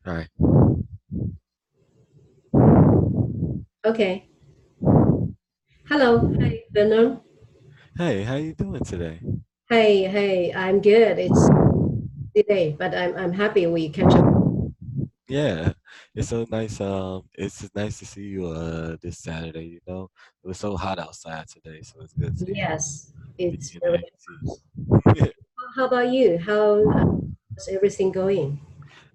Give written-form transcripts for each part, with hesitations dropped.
All right. Okay. Hello. Hi, Vernon. Hey, how you doing today? Hey, I'm good. It's the day, but I'm happy we catch up. Yeah, it's so nice. It's just nice to see you this Saturday. It was so hot outside today, so it's good to Yes, be it's in very. the AC. How about you? How's everything going?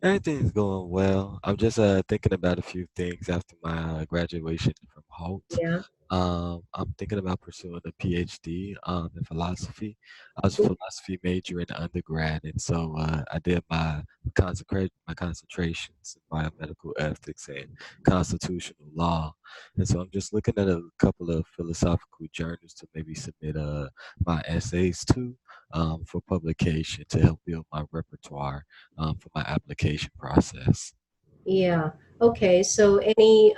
Everything's going well. I'm just thinking about a few things after my graduation from Holt. Yeah. I'm thinking about pursuing a PhD in philosophy. I was a philosophy major in undergrad, and so I did my concentrations in biomedical ethics and constitutional law. And so I'm just looking at a couple of philosophical journals to maybe submit my essays to for publication to help build my repertoire for my application process. Yeah. Okay. So, any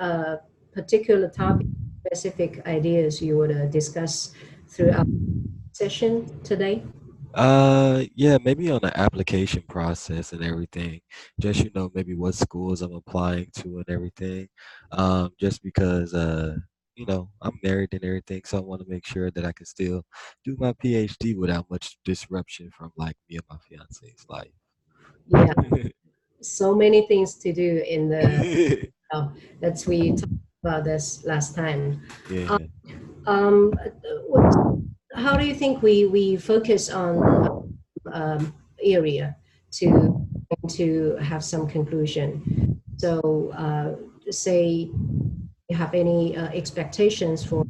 particular topic, specific ideas you would discuss throughout the session today? Yeah, maybe on the application process and everything. Just, maybe what schools I'm applying to and everything. Just because, I'm married and everything, so I want to make sure that I can still do my PhD without much disruption from like me and my fiance's life. Yeah. So many things to do in the. Oh, that's we talked about this last time. Um, Yeah. what, how do you think we focus on area to have some conclusion? So, say you have any expectations for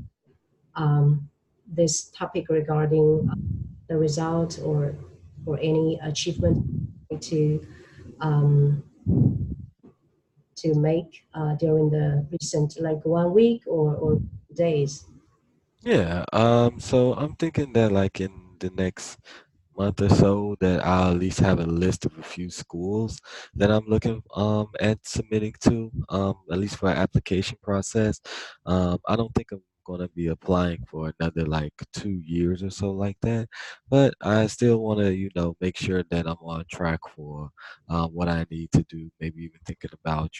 this topic regarding the result or any achievement to um, make during the recent like 1 week or days. Yeah. So I'm thinking that like in the next month or so that I'll at least have a list of a few schools that I'm looking at submitting to at least for an application process. I don't think I'm gonna be applying for another like 2 years or so like that, but I still want to make sure that I'm on track for what I need to do. Maybe even thinking about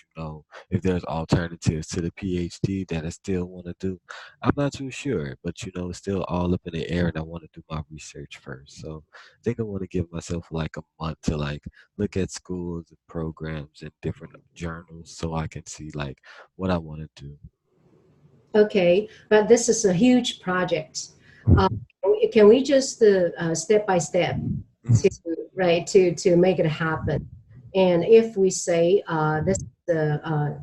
if there's alternatives to the PhD that I still want to do. I'm not too sure, but it's still all up in the air, and I want to do my research first. So think I want to give myself like a month to like look at schools and programs and different journals so I can see like what I want to do. Okay, but this is a huge project. Uh, can we just step by step to Mhm. right to make it happen? And if we say this uh,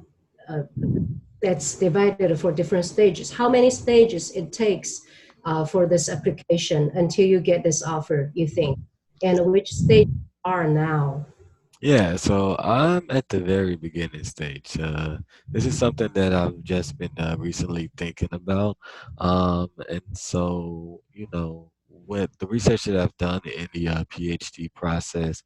that's divided for different stages, how many stages it takes for this application until you get this offer? You think, and which stage are now? Yeah, so I'm at the very beginning stage. This is something that I've just been recently thinking about. And so, with the research that I've done in the PhD process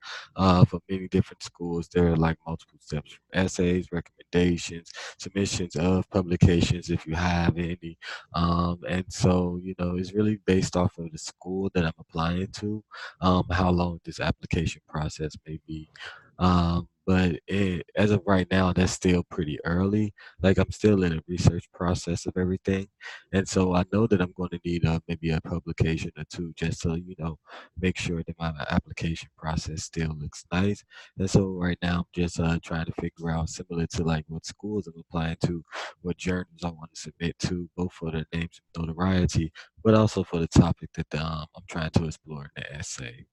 for many different schools, there are like multiple steps from essays, recommendations, submissions of publications if you have any. And so, it's really based off of the school that I'm applying to, how long this application process may be. But as of right now, that's still pretty early. Like I'm still in a research process of everything, and so I know that I'm going to need maybe a publication or two just to make sure that my application process still looks nice. And so right now, I'm just trying to figure out similar to like what schools I'm applying to, what journals I want to submit to, both for the names of notoriety, but also for the topic that I'm trying to explore in the essay.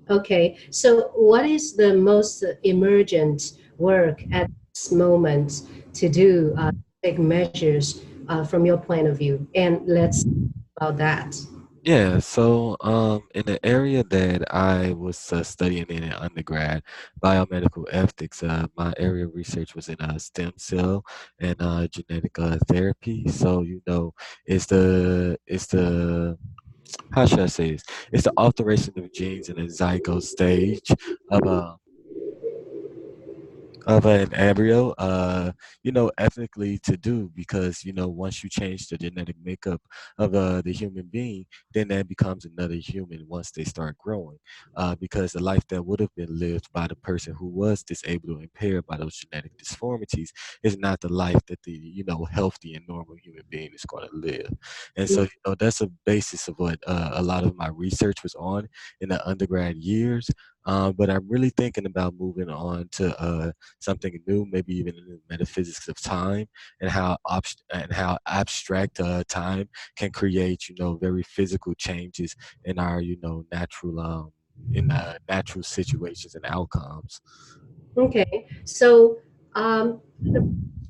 Okay, so what is the most emergent work at this moment to do, take measures from your point of view? And let's about that. Yeah, so in the area that I was studying in undergrad, biomedical ethics, my area of research was in stem cell and genetic therapy. So it's the how should I say this? It's the alteration of genes in the zygote stage of of an embryo, ethically to do because, once you change the genetic makeup of the human being, then that becomes another human once they start growing. Because the life that would have been lived by the person who was disabled or impaired by those genetic disformities is not the life that the, healthy and normal human being is going to live. And so, that's a basis of what a lot of my research was on in the undergrad years. But I'm really thinking about moving on to something new, maybe even in the metaphysics of time and how abstract time can create, very physical changes in our, natural situations and outcomes. Okay, so um,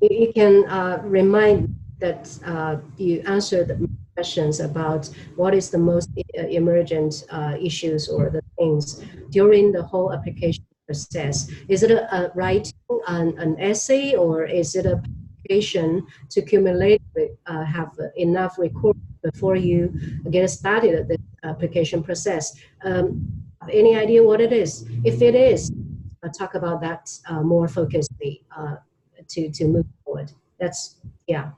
you can remind that you answered my questions about what is the most emergent issues or the things during the whole application process. Is it a writing an essay, or is it a publication to accumulate have enough record before you get started at the application process? Any idea what it is? If it is, talk about that more focusedly to move forward. That's yeah.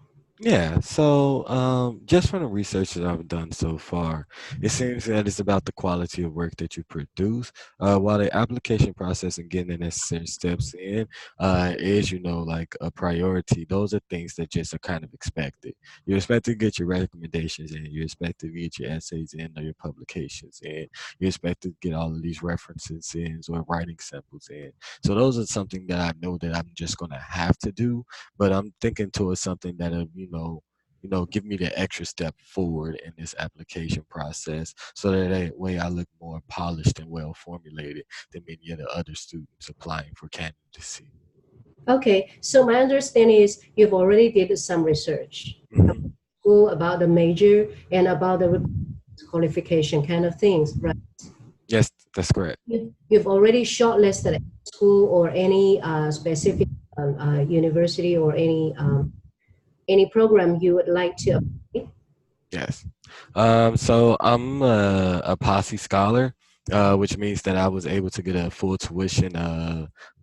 Yeah, so just from the research that I've done so far, it seems that it's about the quality of work that you produce. While the application process and getting the necessary steps in is, like a priority, those are things that just are kind of expected. You expect to get your recommendations in, you expect to get your essays in or your publications in, you expect to get all of these references in or writing samples in. So those are something that I know that I'm just going to have to do, but I'm thinking towards something that'll, give me the extra step forward in this application process so that way I look more polished and well formulated than many of the other students applying for candidacy. Okay, so my understanding is you've already did some research Hmm. about the major and about the qualification kind of things, right? Yes, that's correct. You've already shortlisted a school or any specific university or any program you would like to apply. Yes. So I'm a posse scholar, which means that I was able to get a full tuition,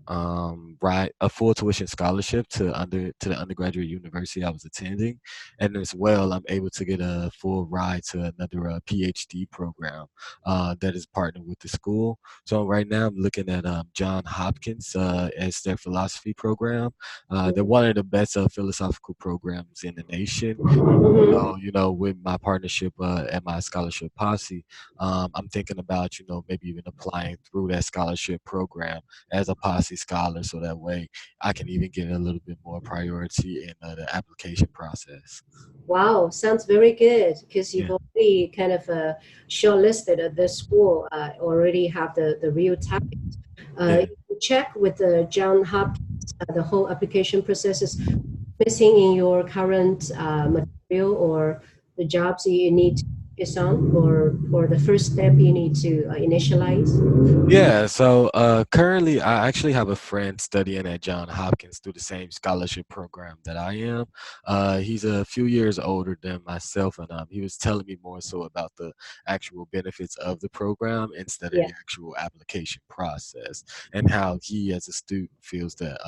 a full tuition scholarship to the undergraduate university I was attending, and as well, I'm able to get a full ride to another PhD program that is partnered with the school. So right now, I'm looking at John Hopkins as their philosophy program. They're one of the best philosophical programs in the nation. Mhm. With my partnership at my scholarship posse, I'm thinking about, maybe even applying through that scholarship program as a posse scholar, so that way I can even get a little bit more priority in the application process. Wow, sounds very good because you've Yeah, already kind of shortlisted the school, already have the real target. yeah. If you check with the John Hopkins, the whole application process is missing in your current material or the jobs you need to focus on, or the first step you need to initialize. Yeah, so currently I actually have a friend studying at John Hopkins through the same scholarship program that I am. He's a few years older than myself, and he was telling me more so about the actual benefits of the program instead of Yeah. the actual application process, and how he, as a student, feels that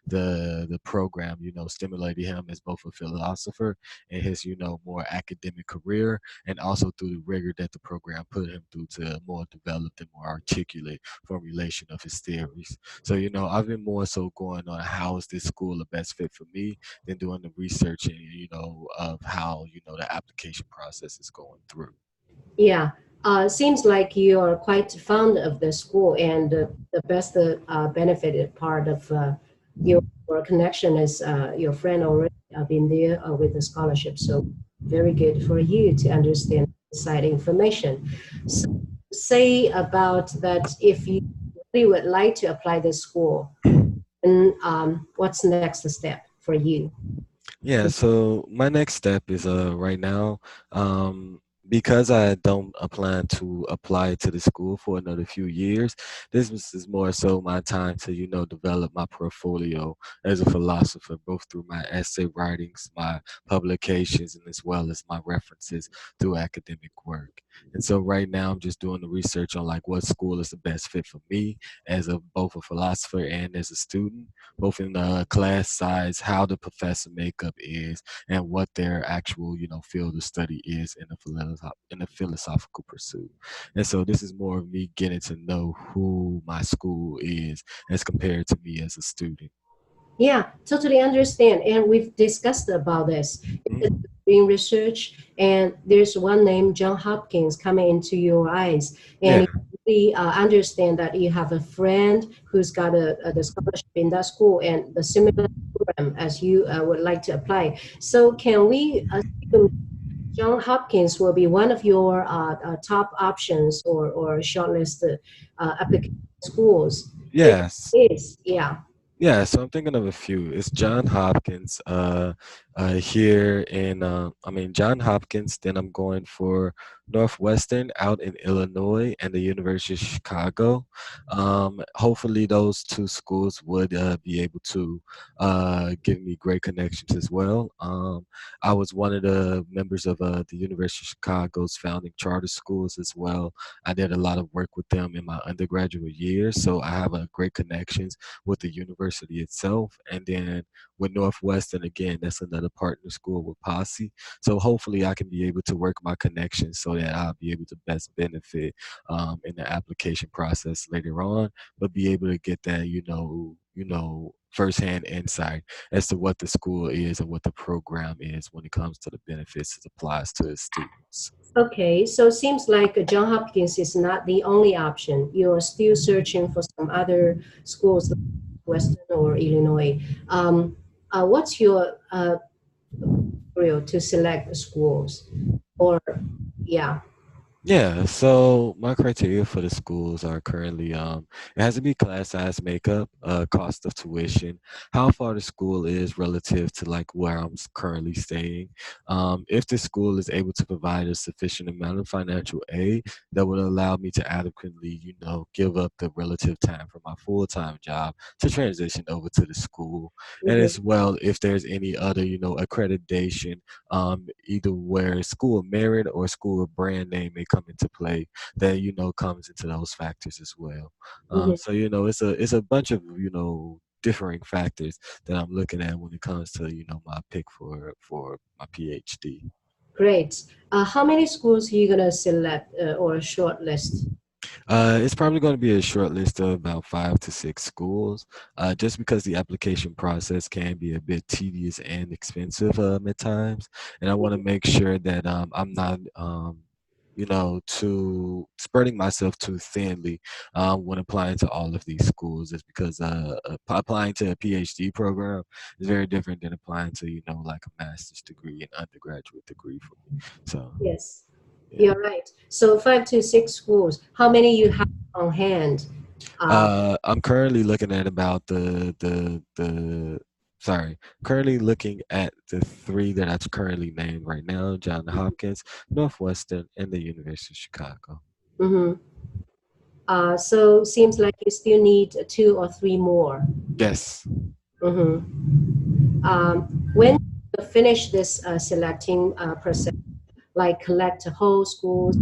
the program, stimulated him as both a philosopher in his, more academic career, and also through the rigor that the program put him through to more developed and more articulate formulation of his theories. So, I've been more so going on how is this school the best fit for me than doing the research and, of how, the application process is going through. Yeah, seems like you are quite fond of the school, and the best benefited part of your connection is your friend already been there with the scholarship. So very good for you to understand inside information. So say about that if you really would like to apply this school, and what's the next step for you? Yeah, so my next step is right now, um because I don't plan to apply to the school for another few years, is more so my time to, develop my portfolio as a philosopher, both through my essay writings, my publications, and as well as my references through academic work. And so right now I'm just doing the research on like what school is the best fit for me as a both a philosopher and as a student, both in the class size, how the professor makeup is, and what their actual field of study is in a philosophical pursuit. And so this is more of me getting to know who my school is as compared to me as a student. Yeah, totally understand. And we've discussed about this. Mhm. Doing research, and there's one name, John Hopkins, coming into your eyes, and Yeah. you really understand that you have a friend who's got the scholarship in that school and the similar program as you would like to apply. So, can we assume John Hopkins will be one of your top options or shortlisted application schools? If Yes. it is, yeah. Yeah, so I'm thinking of a few. It's John Hopkins here in, John Hopkins, then I'm going for Northwestern out in Illinois and the University of Chicago. Hopefully, those two schools would be able to give me great connections as well. I was one of the members of the University of Chicago's founding charter schools as well. I did a lot of work with them in my undergraduate years, so I have a great connections with the university itself. And then with Northwestern, again, that's another partner school with Posse. So hopefully I can be able to work my connections so that I'll be able to best benefit in the application process later on, but be able to get that, firsthand insight as to what the school is and what the program is when it comes to the benefits it applies to its students. Okay, so it seems like John Hopkins is not the only option. You're still searching for some other schools like Western or Illinois. What's your criteria to select schools? Or yeah. Yeah, so my criteria for the schools are currently it has to be class size makeup, cost of tuition, how far the school is relative to like where I'm currently staying. If the school is able to provide a sufficient amount of financial aid that would allow me to adequately, give up the relative time from my full-time job to transition over to the school. And Mhm. as well, if there's any other, accreditation either where school merit or school brand name may come into play that comes into those factors as well. Mhm. So it's a bunch of differing factors that I'm looking at when it comes to my pick for my PhD. Great. How many schools are you gonna select or shortlist? It's probably going to be a short list of about 5 to 6 schools, just because the application process can be a bit tedious and expensive at times, and I want to make sure that I'm not, too spreading myself too thinly when applying to all of these schools. Is because applying to a PhD program is very different than applying to like a master's degree and undergraduate degree for me. So Yes, yeah. you're right. So 5 to 6 schools. How many you have on hand? Uh, I'm currently looking at about sorry, currently looking at the three that I've currently named right now: John Hopkins, Northwestern, and the University of Chicago. mhm. So seems like you still need 2 or 3 more. Yes. Mhm. When you finish this selecting process, like collect the whole school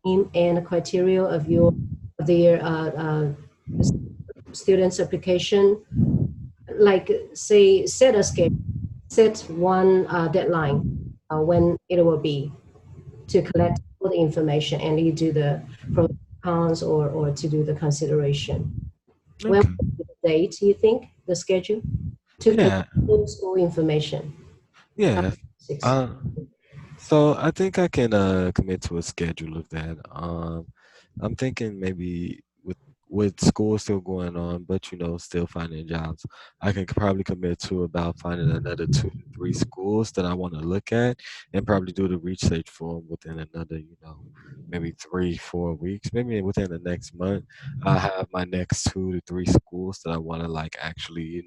name and criteria of your of their students' application, like say set a schedule, set one deadline when it will be to collect all the information and you do the pros and cons or to do the consideration. When Okay. will be the date you think the schedule to collect Yeah. all school information? Yeah. 6. Uh, so I think I can commit to a schedule of that. I'm thinking maybe with school still going on, but still finding jobs, I can probably commit to about finding another 2 to 3 schools that I want to look at, and probably do the research for them within another, maybe 3, 4 weeks, maybe within the next month. I have my next 2 to 3 schools that I want to like actually,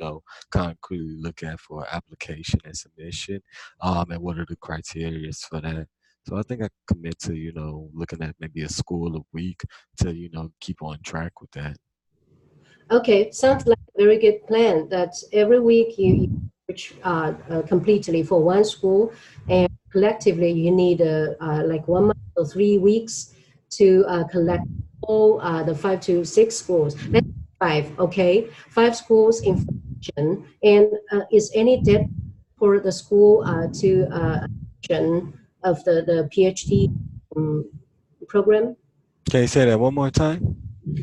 concretely look at for application and submission. And what are the criteria for that? So I think I commit to, looking at maybe a school a week to, keep on track with that. Okay, sounds like a very good plan. That every week you search completely for one school, and collectively you need like 1 month or 3 weeks to collect all the 5 to 6 schools. Let's say five, okay? Five schools information, and is any deadline for the school to admission of the PhD um, program? Can you say that one more time?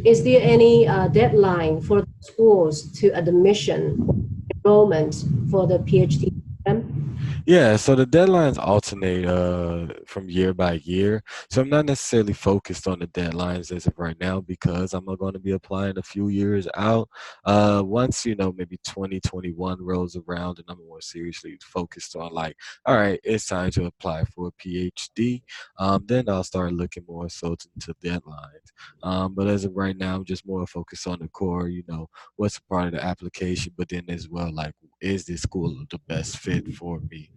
Is there any deadline for the schools to admission or enrollment for the PhD program? Yeah, so the deadlines alternate from year by year. So I'm not necessarily focused on the deadlines as of right now because I'm going to be applying a few years out. Once, maybe 2021 rolls around and I'm more seriously focused on like, all right, it's time to apply for a PhD, then I'll start looking more so into deadlines. But as of right now, I'm just more focused on the core, what's a part of the application, but then as well, like, is this school the best fit for me?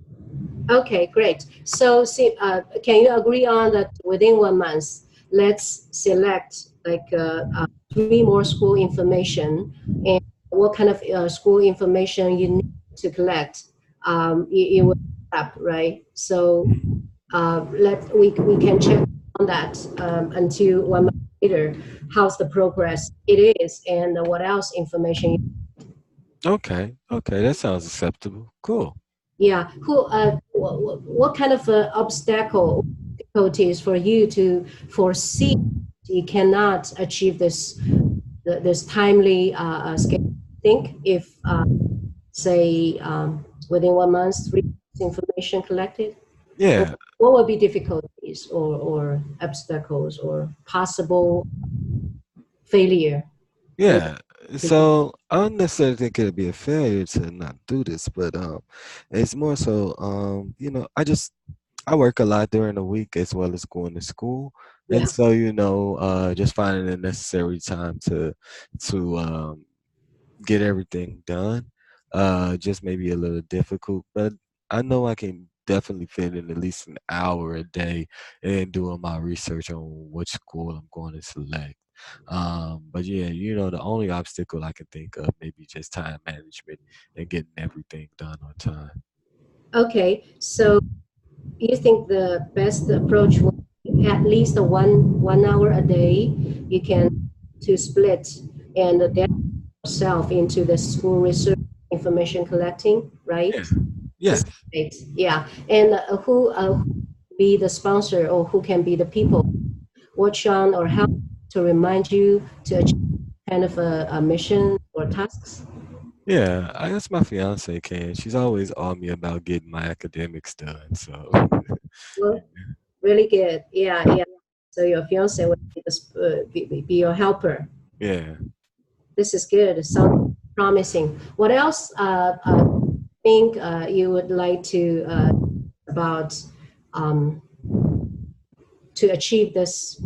Okay, great. So, see, can you agree on that within 1 month, let's select like three more school information and what kind of school information you need to collect? You will up, right? So we can check on that until 1 month later. How's the progress it is, and what else information? Okay, okay, that sounds acceptable. Cool. Yeah, who? What kind of obstacle difficulties for you to foresee? You cannot achieve this timely schedule. Think if say within 1 month, three information collected. Yeah, What would be difficulties or obstacles or possible failure for yeah. So I don't necessarily think it'd be a failure to not do this, but it's more so I work a lot during the week as well as going to school, and yeah. so just finding the necessary time to get everything done. Just maybe a little difficult, but I know I can definitely fit in at least an hour a day in doing my research on which school I'm going to select. But yeah, the only obstacle I can think of maybe just time management and getting everything done on time. Okay, so you think the best approach will be at least a 1 hour a day you can to split and dedicate yourself into the school research information collecting, Yeah. right? Yes. That's great. Yeah, and who be the sponsor or who can be the people watch on or help to remind you to achieve kind of a mission or tasks? Yeah, I guess my fiance can. She's always on me about getting my academics done. So Well, really good. Yeah, yeah. So your fiance will be, be your helper. yeah. This is good. It sounds promising. What else think you would like to about um, to achieve this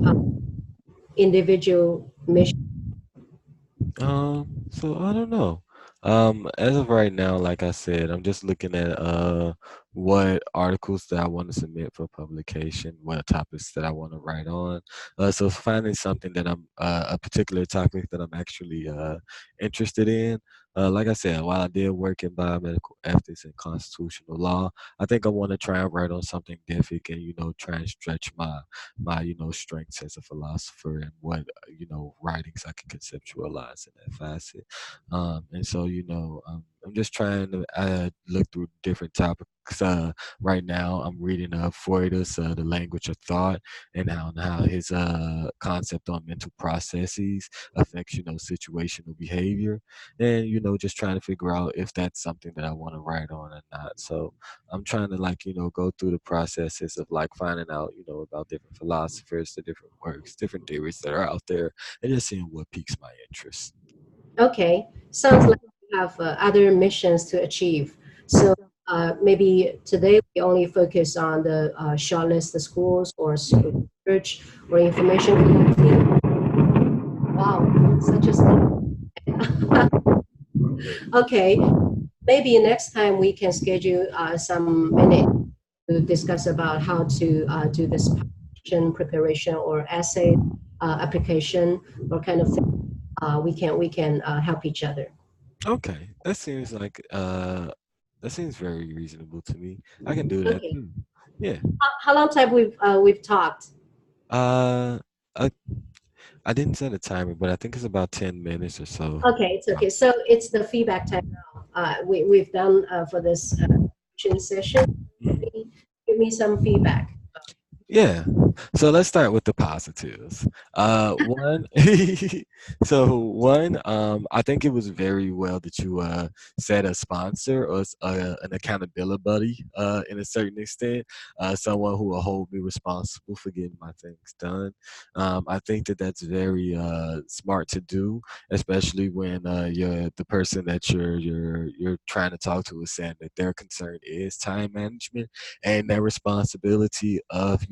individual mission? So I don't know. As of right now, like I said, I'm just looking at what articles that I want to submit for publication, what topics that I want to write on. So finding something that I'm a particular topic that I'm actually interested in. Like I said, while I did work in biomedical ethics and constitutional law, I think I want to try and write on something different and try and stretch my strengths as a philosopher and what writings I can conceptualize in that facet. And so I'm just trying to look through different topics. Right now, I'm reading Freud's The Language of Thought and how his concept on mental processes affects situational behavior, and just trying to figure out if that's something that I want to write on or not. So I'm trying to like go through the processes of like finding out about different philosophers, the different works, different theories that are out there, and just seeing what piques my interest. Okay, sounds like you have other missions to achieve. So maybe today we only focus on the shortlist the schools or research or information collecting. Wow, such a speed. Okay, maybe next time we can schedule some minutes to discuss about how to do this preparation or essay application or kind of thing, we can help each other. Okay, that seems very reasonable to me. I can do that Okay. too. Yeah. How long time we've talked? Uh, I I didn't set a timer, but I think it's about 10 minutes or so. Okay, it's okay. So it's the feedback time now. We've done for this session. Mhm. Give me some feedback. Yeah. So let's start with the positives. One, I think it was very well that you set a sponsor or an accountability buddy in a certain extent, someone who will hold me responsible for getting my things done. I think that that's very smart to do, especially when you're the person that you're trying to talk to is saying that their concern is time management and their responsibility of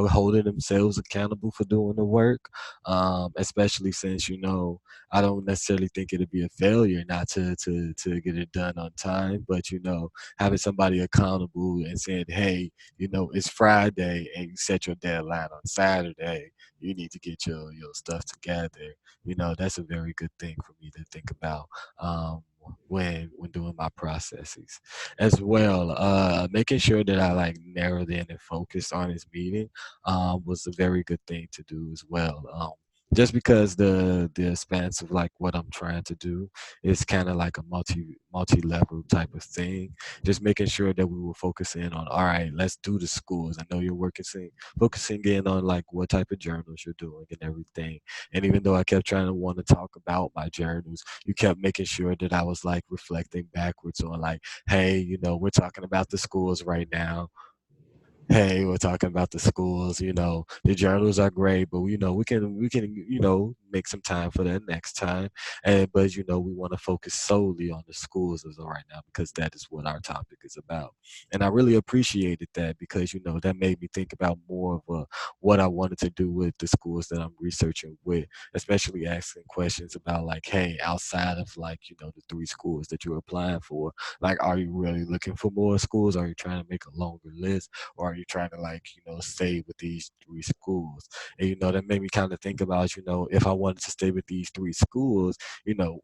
holding themselves accountable for doing the work, especially since I don't necessarily think it'd be a failure not to get it done on time, but having somebody accountable and saying, hey, it's Friday and you set your deadline on Saturday, you need to get your stuff together. That's a very good thing for me to think about when doing my processes as well. Making sure that I like narrowed in and focused on his meeting was a very good thing to do as well. Just because the expanse of like what I'm trying to do is kind of like a multi-level type of thing. Just making sure that we will focus in on, all right, let's do the schools. I know you're focusing in on like what type of journals you're doing and everything. And even though I kept trying to want to talk about my journals, you kept making sure that I was like reflecting backwards on like, hey, we're talking about the schools right now. Hey, we're talking about the schools. The journals are great, but we can make some time for that next time. And but we want to focus solely on the schools as of right now because that is what our topic is about. And I really appreciated that because that made me think about more of what I wanted to do with the schools that I'm researching with, especially asking questions about like, hey, outside of like the three schools that you're applying for, like, are you really looking for more schools? Are you trying to make a longer list? Or are you trying to like stay with these three schools? And that made me kind of think about if I wanted to stay with these three schools,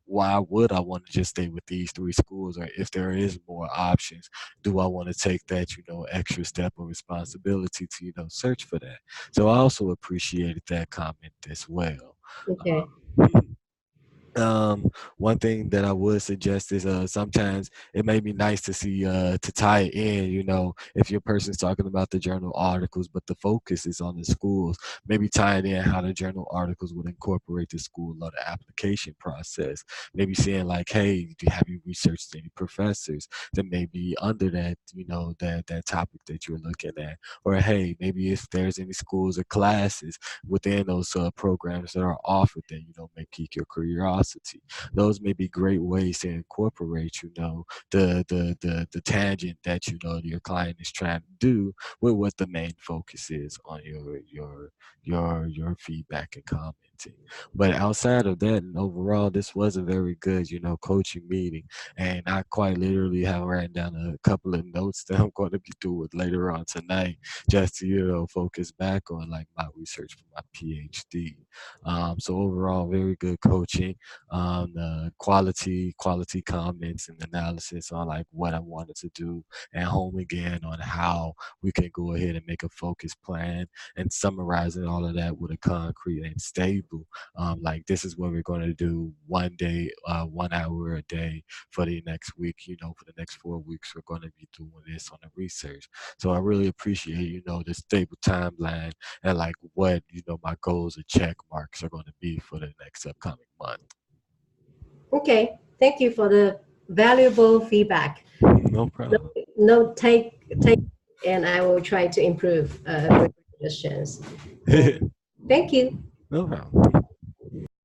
why would I want to just stay with these three schools? Or if there is more options, do I want to take that extra step of responsibility to search for that? So I also appreciated that comment as well. Okay. One thing that I would suggest is sometimes it may be nice to see to tie it in, if your person's talking about the journal articles, but the focus is on the schools, maybe tie it in how the journal articles would incorporate the school or the application process. Maybe saying like, hey, have you researched any professors that may be under that, that topic that you're looking at? Or hey, maybe if there's any schools or classes within those programs that are offered that may pique your curiosity. Those may be great ways to incorporate the tangent that your client is trying to do with what the main focus is on your feedback and commenting. But outside of that, and overall, this was a very good coaching meeting, and I quite literally have written down a couple of notes that I'm going to be doing later on tonight just to focus back on like my research for my PhD. So overall, very good coaching. Quality comments and analysis on like what I wanted to do, and homing in on how we can go ahead and make a focus plan and summarizing all of that with a concrete and stable. Like this is what we're going to do one day, 1 hour a day for the next week. For the next 4 weeks, we're going to be doing this on the research. So I really appreciate, the stable timeline and like what, my goals or check marks are going to be for the next upcoming month. Okay. Thank you for the valuable feedback. No No, problem. no take, and I will try to improve. Great suggestions. And thank you. No problem.